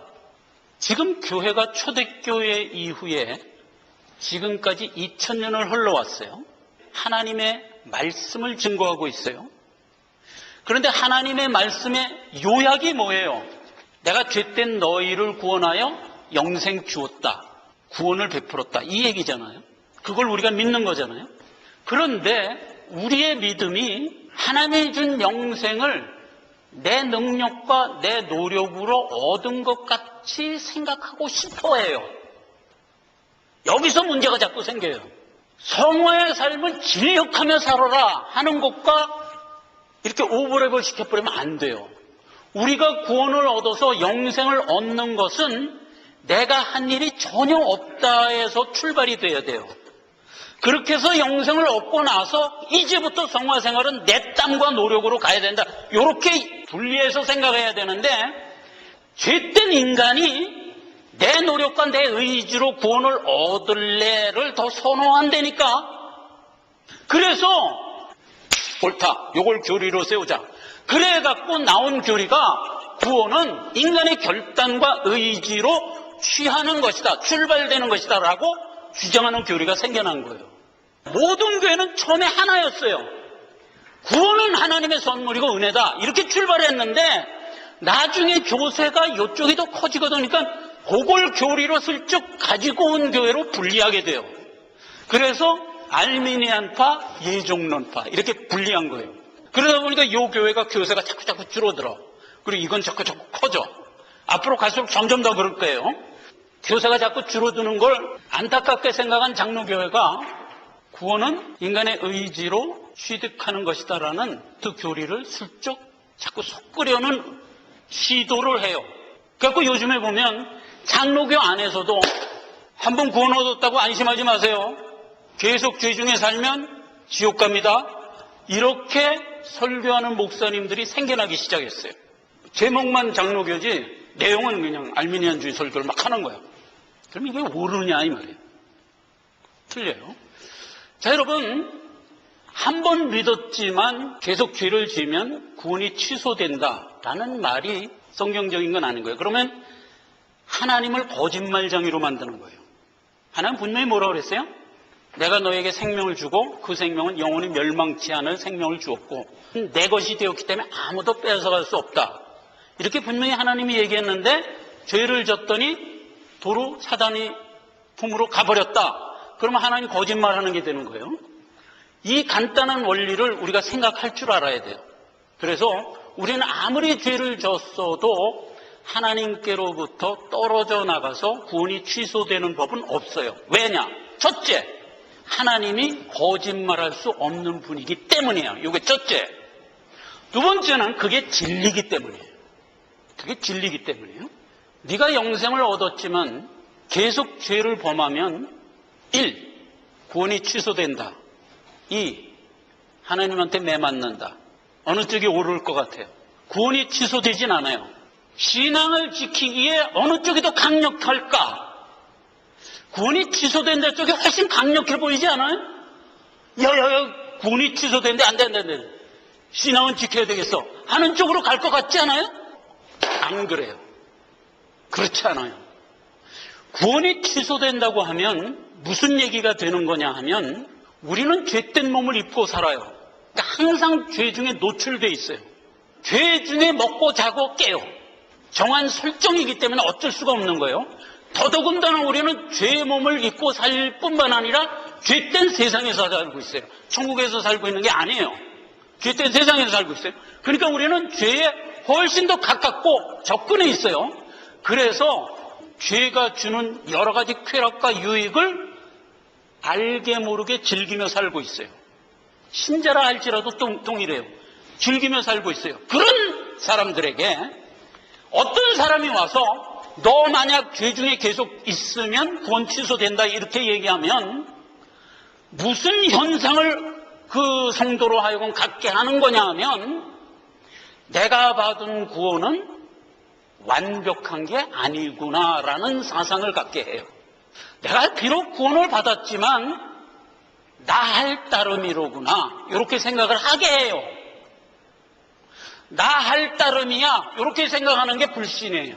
지금 교회가 초대교회 이후에 지금까지 2000년을 흘러왔어요. 하나님의 말씀을 증거하고 있어요. 그런데 하나님의 말씀의 요약이 뭐예요? 내가 죄된 너희를 구원하여 영생 주었다. 구원을 베풀었다. 이 얘기잖아요. 그걸 우리가 믿는 거잖아요. 그런데 우리의 믿음이 하나님이 준 영생을 내 능력과 내 노력으로 얻은 것 같이 생각하고 싶어 해요. 여기서 문제가 자꾸 생겨요. 성화의 삶을 진력하며 살아라 하는 것과 이렇게 오버랩을 시켜버리면 안 돼요. 우리가 구원을 얻어서 영생을 얻는 것은 내가 한 일이 전혀 없다 해서 출발이 돼야 돼요. 그렇게 해서 영생을 얻고 나서 이제부터 성화 생활은 내 땀과 노력으로 가야 된다. 이렇게 분리해서 생각해야 되는데 죄된 인간이 내 노력과 내 의지로 구원을 얻을래를 더 선호한다니까. 그래서 옳다. 요걸 교리로 세우자. 그래 갖고 나온 교리가 구원은 인간의 결단과 의지로 취하는 것이다. 출발되는 것이다 라고 주장하는 교리가 생겨난 거예요. 모든 교회는 처음에 하나였어요. 구원은 하나님의 선물이고 은혜다. 이렇게 출발했는데 나중에 교세가 이쪽이 더 커지거든. 그러니까 그걸 교리로 슬쩍 가지고 온 교회로 분리하게 돼요. 그래서 알미니안파, 예종론파 이렇게 분리한 거예요. 그러다 보니까 이 교회가 교세가 자꾸 줄어들어. 그리고 이건 자꾸 커져. 앞으로 갈수록 점점 더 그럴 거예요. 교세가 자꾸 줄어드는 걸 안타깝게 생각한 장로교회가 구원은 인간의 의지로 취득하는 것이다라는 그 교리를 슬쩍 자꾸 섞으려는 시도를 해요. 그래서 요즘에 보면 장로교 안에서도 한번 구원 얻었다고 안심하지 마세요. 계속 죄 중에 살면 지옥 갑니다. 이렇게 설교하는 목사님들이 생겨나기 시작했어요. 제목만 장로교지 내용은 그냥 알미니안주의 설교를 막 하는 거예요. 그럼 이게 옳으냐 이 말이에요. 틀려요. 자, 여러분, 한 번 믿었지만 계속 죄를 지으면 구원이 취소된다라는 말이 성경적인 건 아닌 거예요. 그러면 하나님을 거짓말쟁이로 만드는 거예요. 하나님 분명히 뭐라고 그랬어요? 내가 너에게 생명을 주고 그 생명은 영원히 멸망치 않을 생명을 주었고 내 것이 되었기 때문에 아무도 빼앗아갈 수 없다. 이렇게 분명히 하나님이 얘기했는데 죄를 졌더니 도로 사단이 품으로 가버렸다. 그러면 하나님 거짓말하는 게 되는 거예요. 이 간단한 원리를 우리가 생각할 줄 알아야 돼요. 그래서 우리는 아무리 죄를 졌어도 하나님께로부터 떨어져 나가서 구원이 취소되는 법은 없어요. 왜냐? 첫째, 하나님이 거짓말할 수 없는 분이기 때문이에요. 이게 첫째. 두 번째는 그게 진리기 때문이에요. 그게 진리기 때문이에요. 네가 영생을 얻었지만 계속 죄를 범하면 1. 구원이 취소된다. 2. 하나님한테 매맞는다. 어느 쪽이 옳을 것 같아요? 구원이 취소되진 않아요. 신앙을 지키기에 어느 쪽이 더 강력할까? 구원이 취소된다 쪽이 훨씬 강력해 보이지 않아요? 야야야, 구원이 취소된데 안 돼. 신앙은 지켜야 되겠어 하는 쪽으로 갈 것 같지 않아요? 안 그래요. 그렇지 않아요. 구원이 취소된다고 하면 무슨 얘기가 되는 거냐 하면 우리는 죄된 몸을 입고 살아요. 그러니까 항상 죄 중에 노출되어 있어요. 죄 중에 먹고 자고 깨요. 정한 설정이기 때문에 어쩔 수가 없는 거예요. 더더군다나 우리는 죄의 몸을 입고 살 뿐만 아니라 죄된 세상에서 살고 있어요. 천국에서 살고 있는 게 아니에요. 죄된 세상에서 살고 있어요. 그러니까 우리는 죄에 훨씬 더 가깝고 접근해 있어요. 그래서 죄가 주는 여러 가지 쾌락과 유익을 알게 모르게 즐기며 살고 있어요. 신자라 할지라도 동일해요. 즐기며 살고 있어요. 그런 사람들에게 어떤 사람이 와서 너 만약 죄 중에 계속 있으면 구원 취소된다 이렇게 얘기하면 무슨 현상을 그 성도로 하여금 갖게 하는 거냐 하면 내가 받은 구원은 완벽한 게 아니구나라는 사상을 갖게 해요. 내가 비록 구원을 받았지만 나 할 따름이로구나 이렇게 생각을 하게 해요. 나 할 따름이야 이렇게 생각하는 게 불신이에요.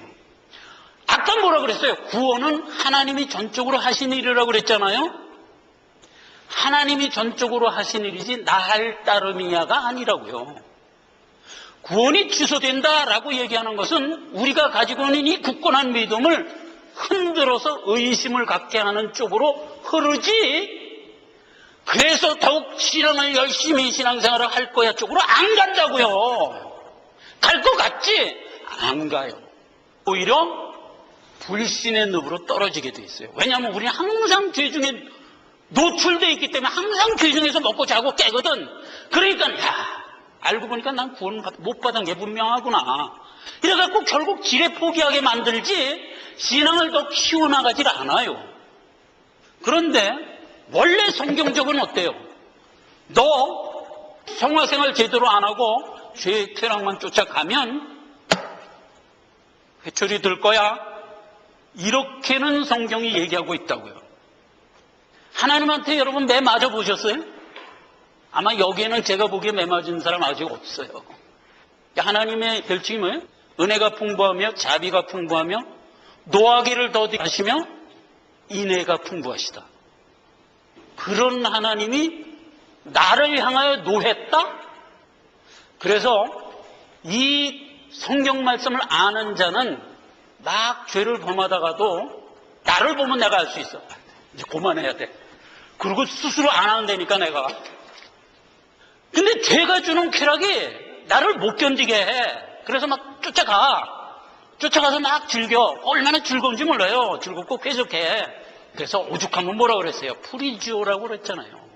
아까 뭐라 그랬어요? 구원은 하나님이 전적으로 하신 일이라고 그랬잖아요. 하나님이 전적으로 하신 일이지 나 할 따름이야가 아니라고요. 구원이 취소된다라고 얘기하는 것은 우리가 가지고 있는 이 굳건한 믿음을 흔들어서 의심을 갖게 하는 쪽으로 흐르지, 그래서 더욱 실현을 열심히 신앙생활을 할 거야 쪽으로 안 간다고요. 갈 것 같지? 안 가요. 오히려 불신의 늪으로 떨어지게 돼 있어요. 왜냐하면 우리는 항상 죄 중에 노출되어 있기 때문에 항상 죄 중에서 먹고 자고 깨거든. 그러니까 알고 보니까 난 구원 못 받은 게 분명하구나. 이래갖고 결국 지레 포기하게 만들지 신앙을 더 키워나가질 않아요. 그런데 원래 성경적으로는 어때요? 너 성화생활 제대로 안 하고 죄의 쾌락만 쫓아가면 회초리 들 거야. 이렇게는 성경이 얘기하고 있다고요. 하나님한테 여러분 매 맞아 보셨어요? 아마 여기에는 제가 보기에 매 맞은 사람 아직 없어요. 하나님의 별칭이 뭐예요? 은혜가 풍부하며 자비가 풍부하며 노하기를 더디하시며 인애가 풍부하시다. 그런 하나님이 나를 향하여 노했다? 그래서 이 성경 말씀을 아는 자는 막 죄를 범하다가도 나를 보면 내가 알 수 있어. 이제 그만해야 돼. 그리고 스스로 안 한다니까 내가. 근데 죄가 주는 쾌락이 나를 못 견디게 해. 그래서 막 쫓아가서 막 즐겨. 얼마나 즐거운지 몰라요. 즐겁고 쾌적해. 그래서 오죽하면 뭐라 그랬어요? 프리지오라고 그랬잖아요.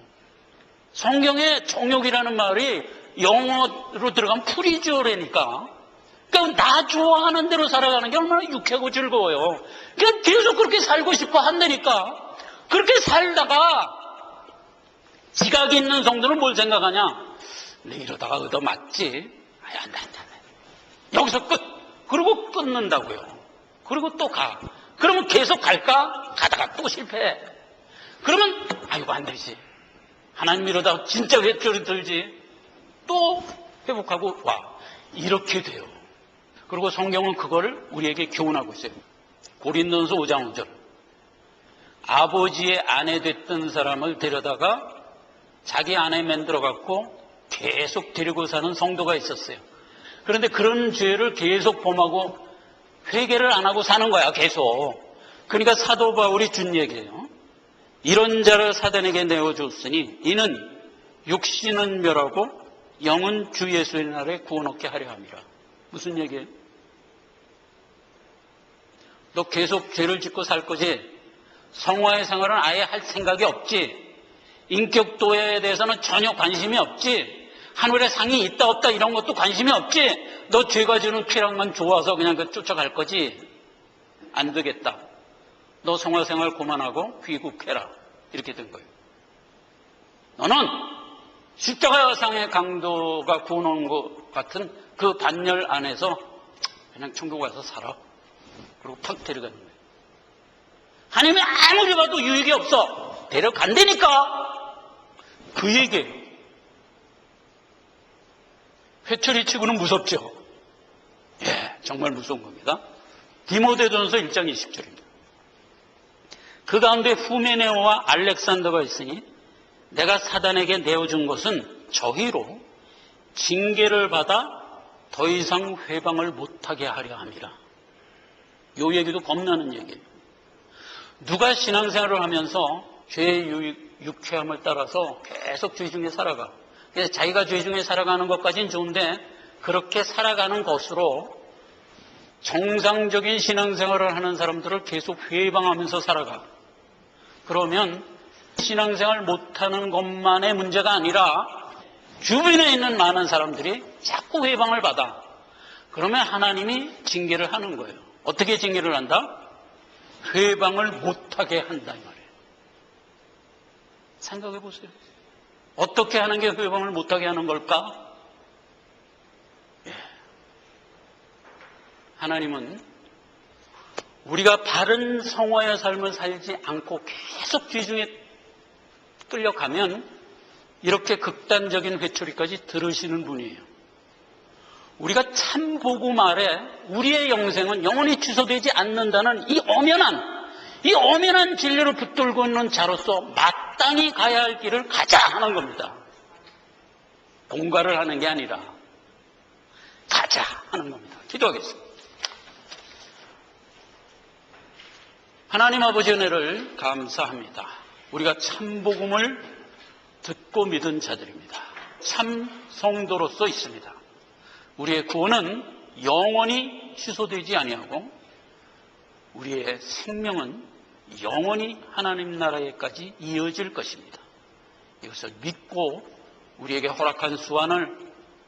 성경에 정욕이라는 말이 영어로 들어가면 프리지오라니까. 그러니까 나 좋아하는 대로 살아가는 게 얼마나 유쾌하고 즐거워요. 그냥 계속 그렇게 살고 싶어 한다니까. 그렇게 살다가 지각이 있는 성도는 뭘 생각하냐? 내 이러다가 얻어맞지? 안 돼. 여기서 끝. 그리고 끊는다고요. 그리고 또 가. 그러면 계속 갈까? 가다가 또 실패해. 그러면 아이고 안 되지. 하나님 이러다가 진짜 회초리 들지. 또 회복하고 와. 이렇게 돼요. 그리고 성경은 그거를 우리에게 교훈하고 있어요. 고린도전서 5장 5절. 아버지의 아내 됐던 사람을 데려다가 자기 아내 만들어갖고 계속 데리고 사는 성도가 있었어요. 그런데 그런 죄를 계속 범하고 회개를 안 하고 사는 거야, 계속. 그러니까 사도 바울이 준 얘기예요. 이런 자를 사단에게 내어줬으니 이는 육신은 멸하고 영은 주 예수의 날에 구원 얻게 하려 함이라. 무슨 얘기예요? 너 계속 죄를 짓고 살 거지? 성화의 생활은 아예 할 생각이 없지? 인격도에 대해서는 전혀 관심이 없지? 하늘에 상이 있다 없다 이런 것도 관심이 없지? 너 죄가 주는 쾌락만 좋아서 그냥 쫓아갈 거지? 안 되겠다. 너 성화생활 그만하고 귀국해라. 이렇게 된 거예요. 너는 십자가상의 강도가 구원하는 것 같은 그 반열 안에서 그냥 천국 가서 살아. 그리고 팍 데려가는 거예요. 하나님이 아무리 봐도 유익이 없어. 데려간다니까. 그 얘기예요. 회초리 치고는 무섭죠. 예, 정말 무서운 겁니다. 디모데전서 1장 20절입니다. 그 가운데 후메네오와 알렉산더가 있으니 내가 사단에게 내어준 것은 저희로 징계를 받아 더 이상 회방을 못하게 하려 함이라. 요 얘기도 겁나는 얘기예요. 누가 신앙생활을 하면서 죄의 유쾌함을 따라서 계속 죄 중에 살아가. 그래서 자기가 죄 중에 살아가는 것까지는 좋은데 그렇게 살아가는 것으로 정상적인 신앙생활을 하는 사람들을 계속 회방하면서 살아가. 그러면 신앙생활 못하는 것만의 문제가 아니라 주변에 있는 많은 사람들이 자꾸 회방을 받아. 그러면 하나님이 징계를 하는 거예요. 어떻게 징계를 한다? 회방을 못하게 한다 이 말이에요. 생각해 보세요. 어떻게 하는 게 회방을 못하게 하는 걸까? 하나님은 우리가 바른 성화의 삶을 살지 않고 계속 죄 중에 끌려가면 이렇게 극단적인 회초리까지 들으시는 분이에요. 우리가 참 복음 아래 우리의 영생은 영원히 취소되지 않는다는 이 엄연한 진리를 붙들고 있는 자로서 마땅히 가야 할 길을 가자 하는 겁니다. 공갈을 하는 게 아니라 가자 하는 겁니다. 기도하겠습니다. 하나님 아버지 은혜를 감사합니다. 우리가 참 복음을 듣고 믿은 자들입니다. 참 성도로서 있습니다. 우리의 구원은 영원히 취소되지 아니하고 우리의 생명은 영원히 하나님 나라에까지 이어질 것입니다. 이것을 믿고 우리에게 허락한 수완을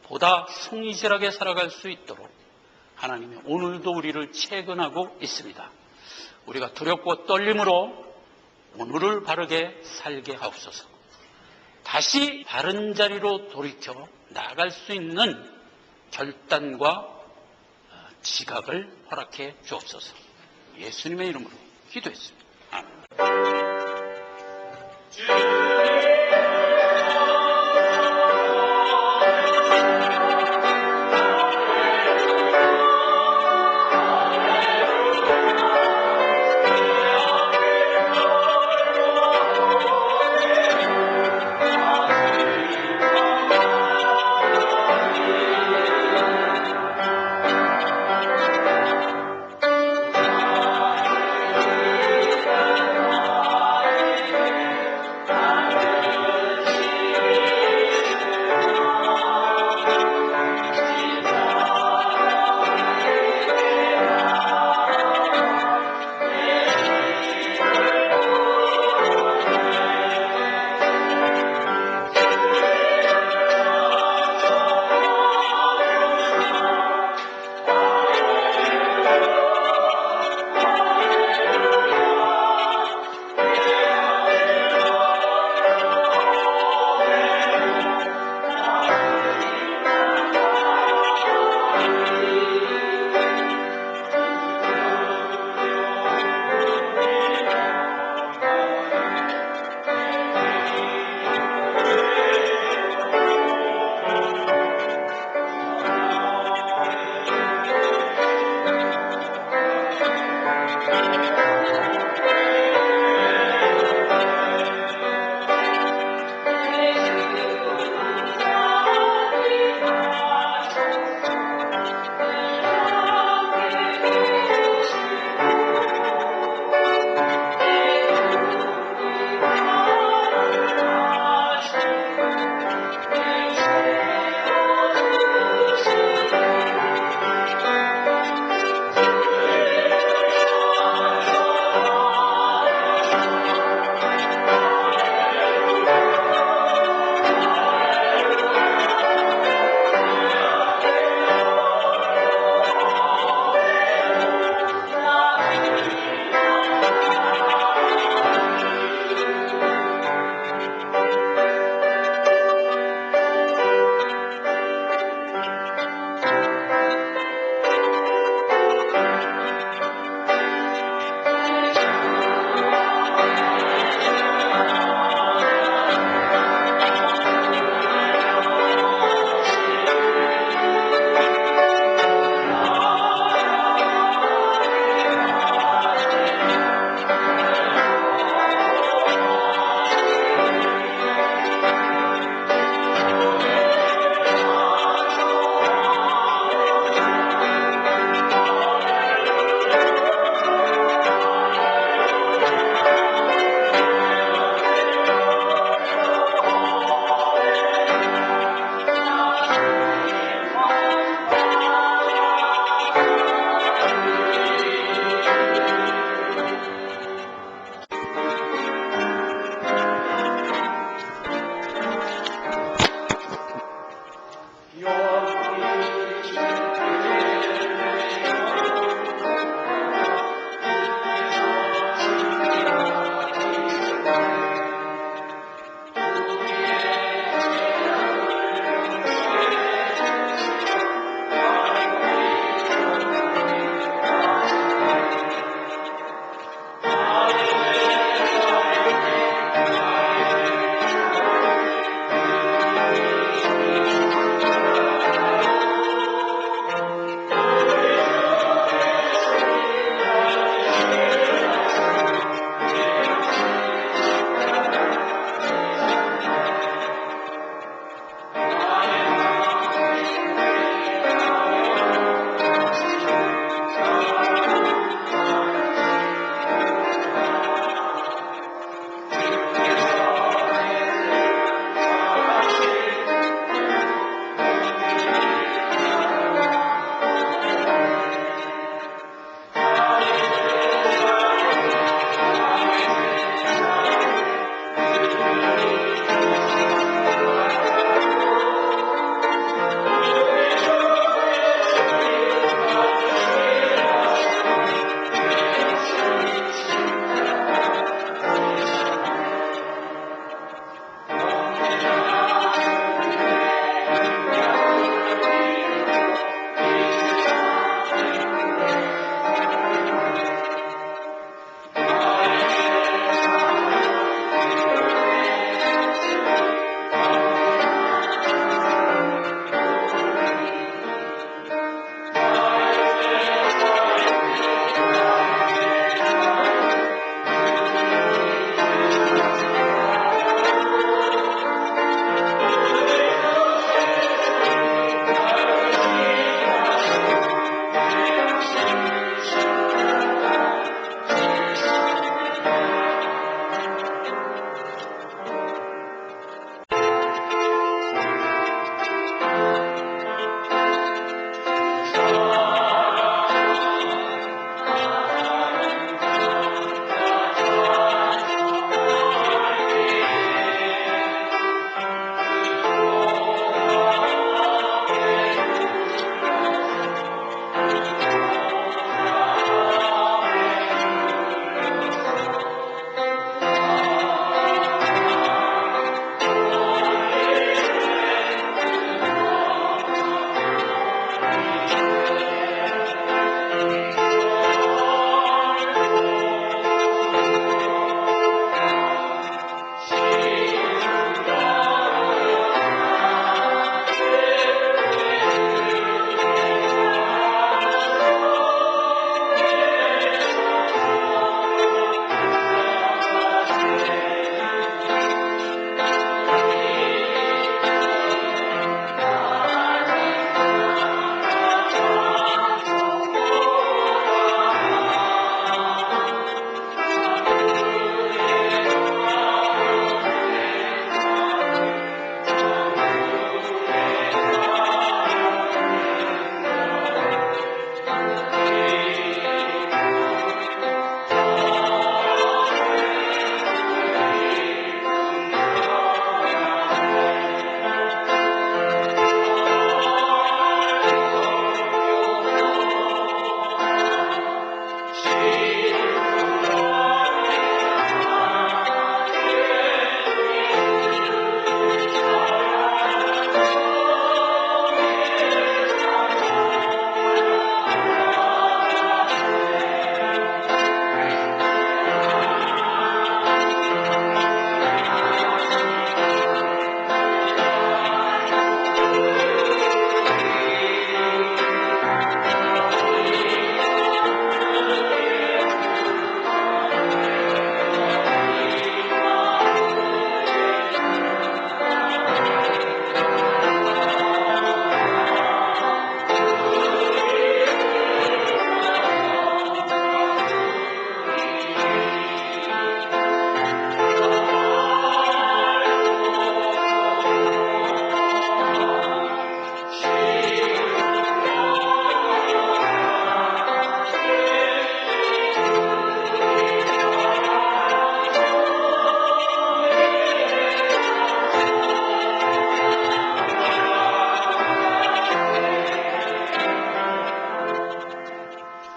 보다 성실하게 살아갈 수 있도록 하나님이 오늘도 우리를 채근하고 있습니다. 우리가 두렵고 떨림으로 오늘을 바르게 살게 하옵소서. 다시 바른 자리로 돌이켜 나아갈 수 있는 결단과 지각을 허락해 주옵소서. 예수님의 이름으로 기도했습니다. 아멘.